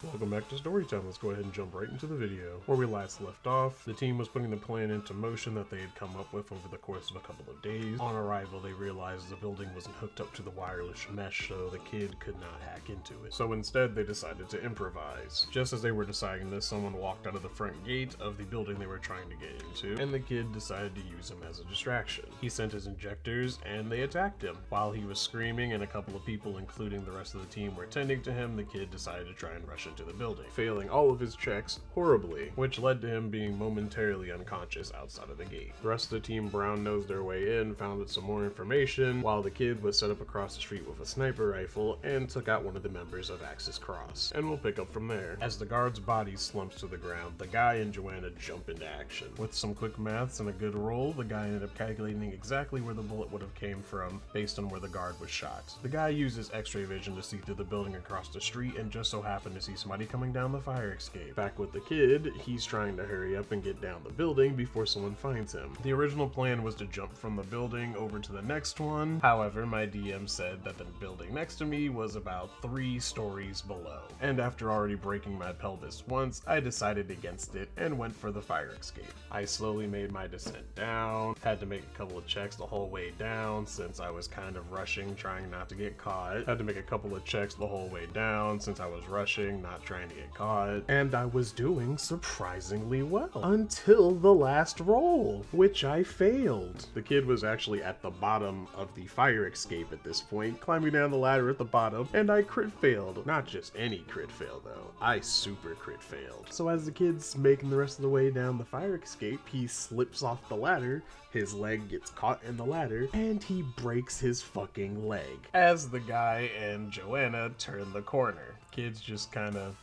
Welcome back to Storytime. Let's go ahead and jump right into the video. Where we last left off, the team was putting the plan into motion that they had come up with over the course of a couple of days. On arrival, they realized the building wasn't hooked up to the wireless mesh, so the kid could not hack into it. So instead, they decided to improvise. Just as they were deciding this, someone walked out of the front gate of the building they were trying to get into, and the kid decided to use him as a distraction. He sent his injectors, and they attacked him. While he was screaming and a couple of people, including the rest of the team, were tending to him, the kid decided to try and rush into the building, failing all of his checks horribly, which led to him being momentarily unconscious outside of the gate. The rest of the team brown-nosed their way in, found out some more information, while the kid was set up across the street with a sniper rifle and took out one of the members of Axis Cross. And we'll pick up from there. As the guard's body slumps to the ground, the guy and Joanna jump into action. With some quick maths and a good roll, the guy ended up calculating exactly where the bullet would have came from based on where the guard was shot. The guy uses x-ray vision to see through the building across the street and just so happened to see somebody coming down the fire escape. Back with the kid, he's trying to hurry up and get down the building before someone finds him. The original plan was to jump from the building over to the next one. However, my DM said that the building next to me was about 3 stories below. And after already breaking my pelvis once, I decided against it and went for the fire escape. I slowly made my descent down, had to make a couple of checks the whole way down since I was kind of rushing, trying not to get caught. Had to make a couple of checks the whole way down since I was rushing, not trying to get caught. And I was doing surprisingly well until the last roll, which I failed. The kid was actually at the bottom of the fire escape at this point, climbing down the ladder at the bottom, and I crit failed. Not just any crit fail though, I super crit failed. So as the kid's making the rest of the way down the fire escape, he slips off the ladder, his leg gets caught in the ladder, and he breaks his fucking leg. As the guy and Joanna turn the corner, kid's just kind of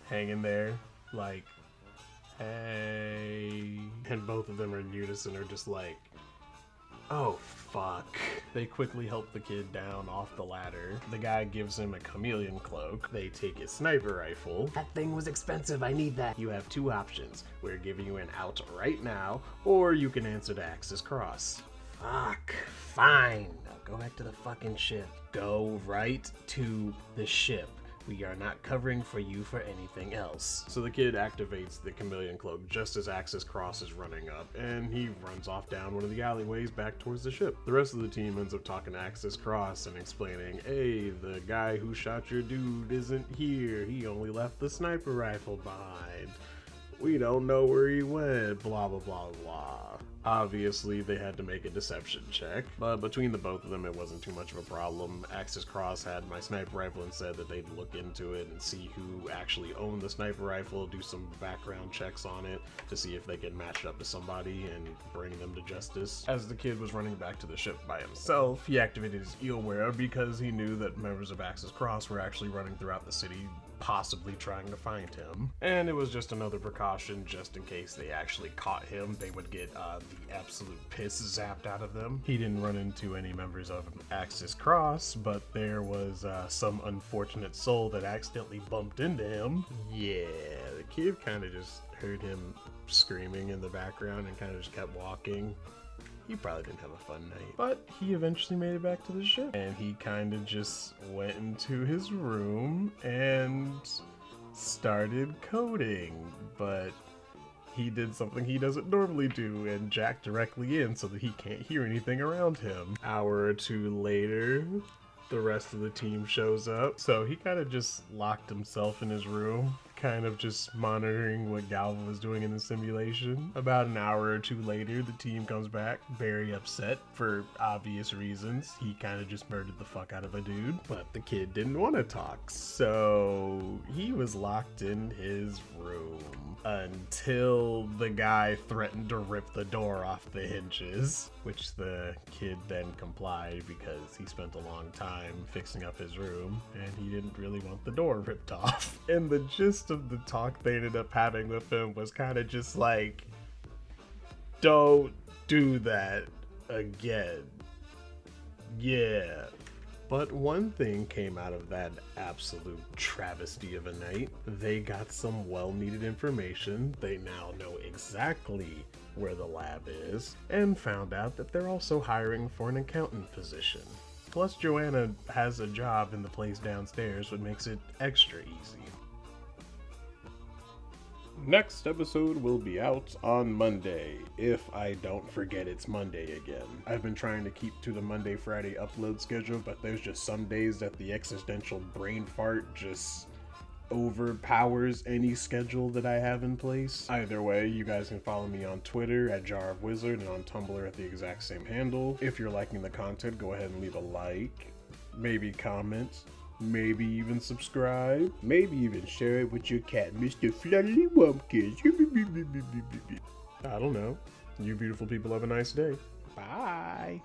hanging there, like, hey. And both of them are in unison, are just like, oh fuck. They quickly help the kid down off the ladder. The guy gives him a chameleon cloak. They take his sniper rifle. That thing was expensive, I need that. You have 2 options. We're giving you an out right now, or you can answer to Axis Cross. Fuck. Fine. Now go back to the fucking ship. Go right to the ship. We are not covering for you for anything else. So the kid activates the chameleon cloak just as Axis Cross is running up, and he runs off down one of the alleyways back towards the ship. The rest of the team ends up talking to Axis Cross and explaining, hey, the guy who shot your dude isn't here. He only left the sniper rifle behind. We don't know where he went, blah, blah, blah, blah. Obviously, they had to make a deception check, but between the both of them, it wasn't too much of a problem. Axis Cross had my sniper rifle and said that they'd look into it and see who actually owned the sniper rifle, do some background checks on it to see if they could match it up to somebody and bring them to justice. As the kid was running back to the ship by himself, he activated his eelware because he knew that members of Axis Cross were actually running throughout the city, possibly trying to find him. And it was just another precaution just in case they actually caught him. They would get the absolute piss zapped out of them. He didn't run into any members of Axis Cross, but there was some unfortunate soul that accidentally bumped into him. Yeah, the kid kind of just heard him screaming in the background and kind of just kept walking. He probably didn't have a fun night, but he eventually made it back to the ship, and he kind of just went into his room and started coding, but he did something he doesn't normally do and jacked directly in so that he can't hear anything around him. Hour or 2 later, the rest of the team shows up, so he kind of just locked himself in his room, kind of just monitoring what Galva was doing in the simulation. About an hour or 2 later, the team comes back, very upset for obvious reasons. He kind of just murdered the fuck out of a dude, but the kid didn't want to talk, so he was locked in his room until the guy threatened to rip the door off the hinges, which the kid then complied because he spent a long time fixing up his room and he didn't really want the door ripped off. And the gist of the talk they ended up having with him was kind of just like, don't do that again. Yeah. But one thing came out of that absolute travesty of a night. They got some well-needed information. They now know exactly where the lab is, and found out that they're also hiring for an accountant position. Plus, Joanna has a job in the place downstairs, which makes it extra easy. Next episode will be out on Monday, if I don't forget it's Monday again. I've been trying to keep to the Monday, Friday upload schedule, but there's just some days that the existential brain fart just overpowers any schedule that I have in place. Either way, you guys can follow me on Twitter at Jar of Wizard and on Tumblr at the exact same handle. If you're liking the content, go ahead and leave a like, maybe comment, maybe even subscribe, maybe even share it with your cat, Mr. Fluffy Wumpkins. I don't know. You beautiful people have a nice day. Bye.